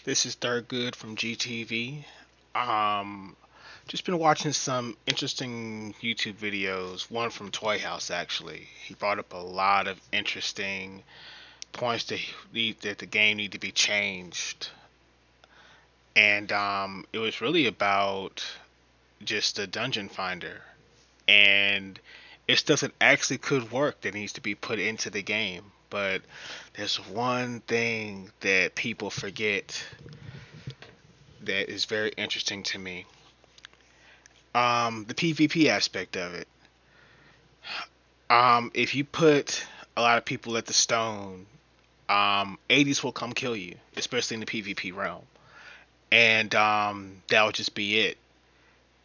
This is Thurgood from GTV. Um, just been watching some interesting YouTube videos. One from Toy House actually. He brought up a lot of interesting points that the game need to be changed, and it was really about just the dungeon finder and it's stuff that actually could work that needs to be put into the game. But there's one thing that people forget that is very interesting to me. The PvP aspect of it. If you put a lot of people at the stone, 80s will come kill you, especially in the PvP realm. And that would just be it.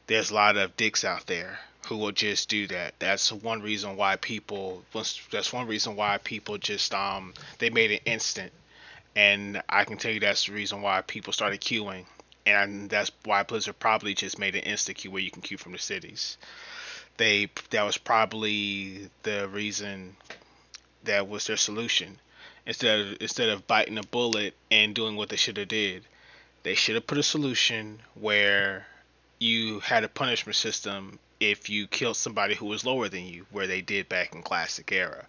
There's a lot of dicks out there who will just do that. That's one reason why people. That's one reason why people just they made it instant, and I can tell you that's the reason why people started queuing, and that's why Blizzard probably just made an instant queue where you can queue from the cities. That was probably the reason that was their solution. Instead of biting a bullet and doing what they should have did, they should have put a solution where you had a punishment system if you killed somebody who was lower than you, where they did back in classic era.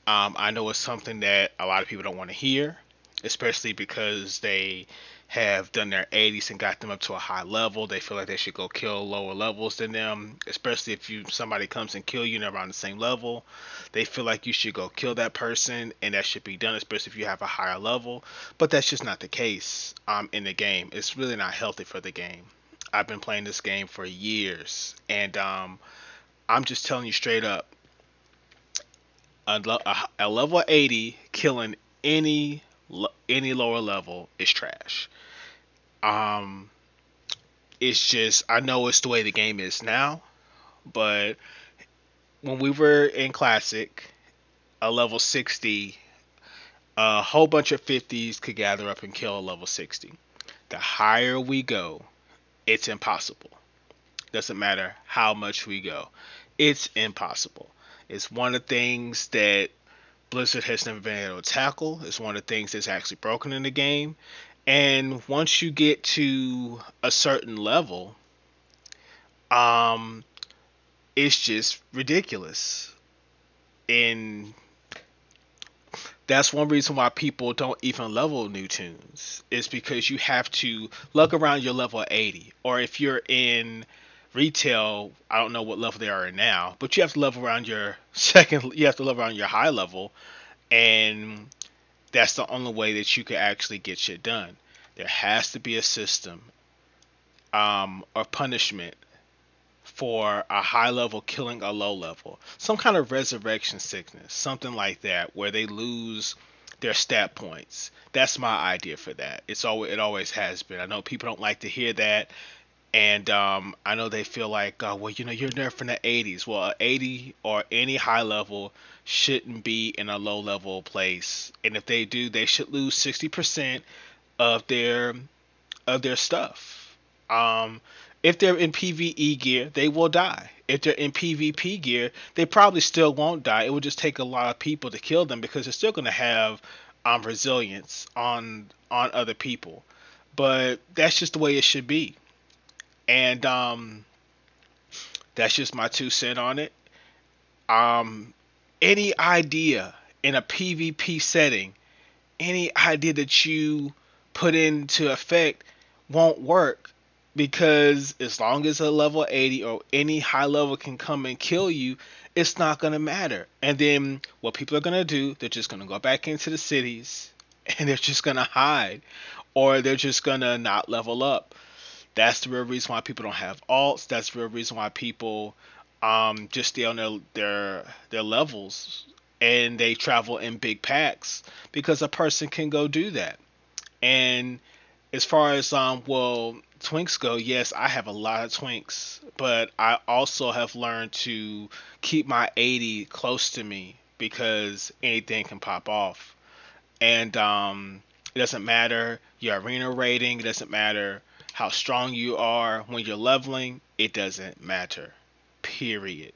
I know it's something that a lot of people don't want to hear, especially because they have done their 80s and got them up to a high level. They feel like they should go kill lower levels than them, especially if somebody comes and kill you and they're on the same level. They feel like you should go kill that person and that should be done, especially if you have a higher level. But that's just not the case in the game. It's really not healthy for the game. I've been playing this game for years, and I'm just telling you straight up, a level 80 killing any any lower level is trash. Um, it's just I know it's the way the game is now, but when we were in classic, a level 60, a whole bunch of 50s could gather up and kill a level 60. The higher we go, it's impossible. Doesn't matter how much we go, it's impossible. It's one of the things that Blizzard has never been able to tackle. It's one of the things that's actually broken in the game. And once you get to a certain level, um, it's just ridiculous. And that's one reason why people don't even level new tunes. Is because you have to lug around your level 80. Or if you're in retail, I don't know what level they are in now, but you have to level around your you have to level around your high level. And that's the only way that you can actually get shit done. There has to be a system or punishment for a high level killing a low level. Some kind of resurrection sickness, something like that, where they lose their stat points. That's my idea for that. It always has been. I know people don't like to hear that, and I know they feel like, well, you're nerfing the 80s. Well, 80 or any high level shouldn't be in a low level place, and if they do, they should lose 60% of their stuff. If they're in PvE gear, they will die. If they're in PvP gear, they probably still won't die. It will just take a lot of people to kill them because they're still going to have resilience on other people. But that's just the way it should be. And that's just my 2 cents on it. Um, any idea in a PvP setting, any idea that you put into effect won't work because as long as a level 80 or any high level can come and kill you, it's not going to matter. And then what people are going to do, they're just going to go back into the cities and they're just going to hide or they're just going to not level up. That's the real reason why people don't have alts. That's the real reason why people just stay on their levels and they travel in big packs because a person can go do that. And as far as twinks go, yes, I have a lot of twinks, but I also have learned to keep my 80 close to me because anything can pop off. And it doesn't matter your arena rating, it doesn't matter how strong you are when you're leveling, it doesn't matter. Period.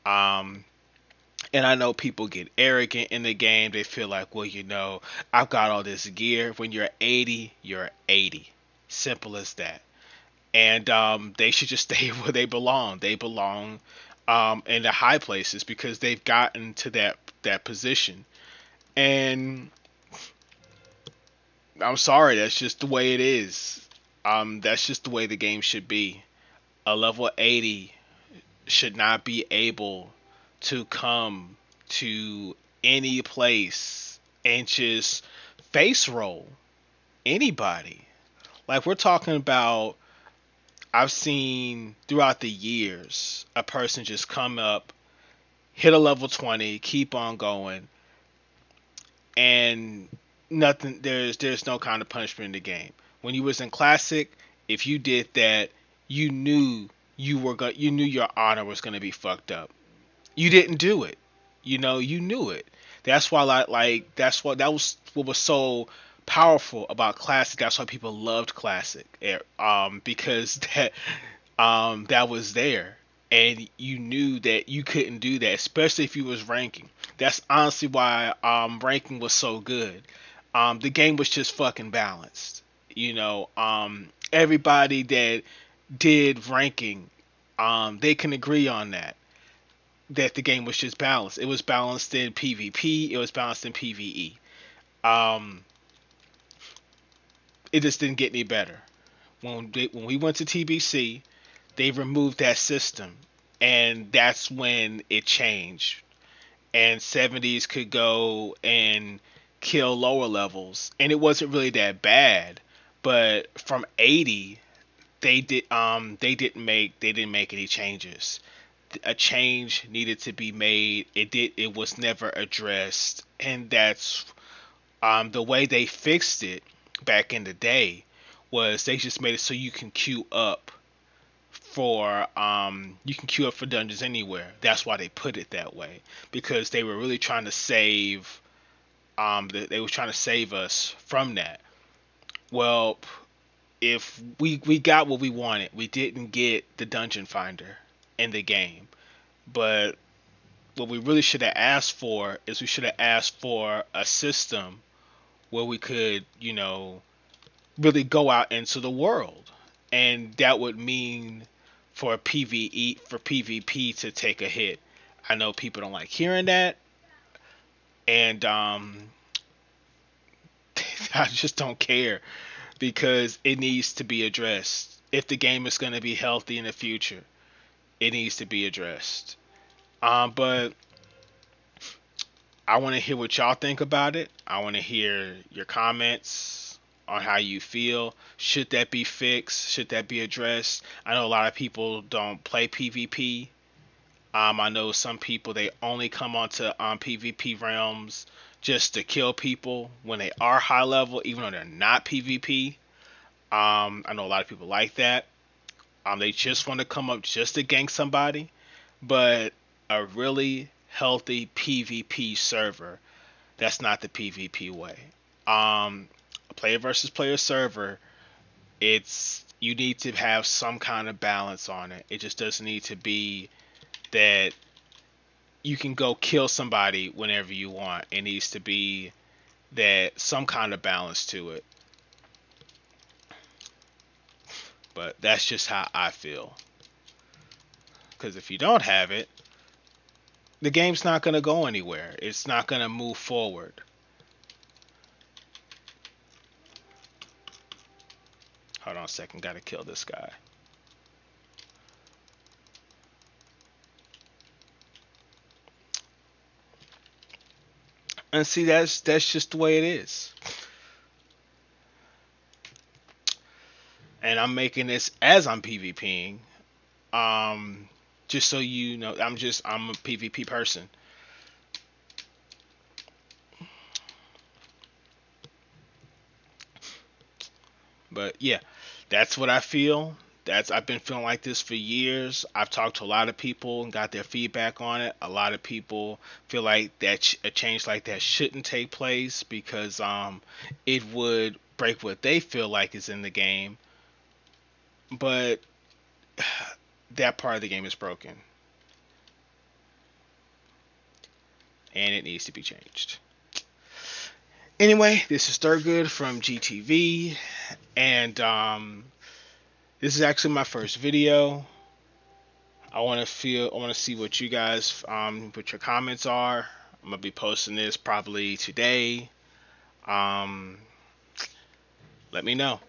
Um And I know people get arrogant in the game. They feel like, well, I've got all this gear. When you're 80, you're 80. Simple as that. And they should just stay where they belong. They belong in the high places because they've gotten to that position. And I'm sorry, that's just the way it is. That's just the way the game should be. A level 80 should not be able to come to any place and just face roll anybody. Like we're talking about, I've seen throughout the years a person just come up, hit a level 20, keep on going, and nothing. There's no kind of punishment in the game. When you was in classic, if you did that, you knew you knew your honor was gonna be fucked up. You didn't do it. You knew it. That's why that was what was so powerful about classic. That's why people loved classic. Because that was there, and you knew that you couldn't do that, especially if you was ranking. That's honestly why ranking was so good. The game was just fucking balanced. Everybody that did ranking, they can agree on that the game was just balanced. It was balanced in PvP. It was balanced in PvE. Um, it just didn't get any better. When we went to TBC, they removed that system, and that's when it changed. And 70s could go and kill lower levels, and it wasn't really that bad. But from 80, they didn't make any changes. A change needed to be made. It was never addressed, and that's the way they fixed it back in the day was they just made it so you can queue up for dungeons anywhere. That's why they put it that way, because they were really trying to save they were trying to save us from that. Well, if we got what we wanted, we didn't get the dungeon finder in the game. But what we really should have asked for is we should have asked for a system where we could, really go out into the world. And that would mean for PvP to take a hit. I know people don't like hearing that, and I just don't care because it needs to be addressed. If the game is going to be healthy in the future, it needs to be addressed. But I want to hear what y'all think about it. I want to hear your comments on how you feel. Should that be fixed? Should that be addressed? I know a lot of people don't play PvP. I know some people, they only come onto PvP realms just to kill people when they are high level, even though they're not PvP. I know a lot of people like that. They just want to come up just to gank somebody, but a really healthy PvP server, that's not the PvP way. A player versus player server, it's you need to have some kind of balance on it. It just doesn't need to be that you can go kill somebody whenever you want. It needs to be that some kind of balance to it. But that's just how I feel. Because if you don't have it, the game's not going to go anywhere. It's not going to move forward. Hold on a second. Got to kill this guy. And see, that's just the way it is. And I'm making this as I'm PvPing. Just so you know, I'm a PvP person. But yeah, that's what I feel. I've been feeling like this for years. I've talked to a lot of people and got their feedback on it. A lot of people feel like a change like that shouldn't take place because it would break what they feel like is in the game. But that part of the game is broken. and it needs to be changed. Anyway, this is Thurgood from GTV, and this is actually my first video. I want to see what you guys, what your comments are. I'm gonna be posting this probably today. Let me know.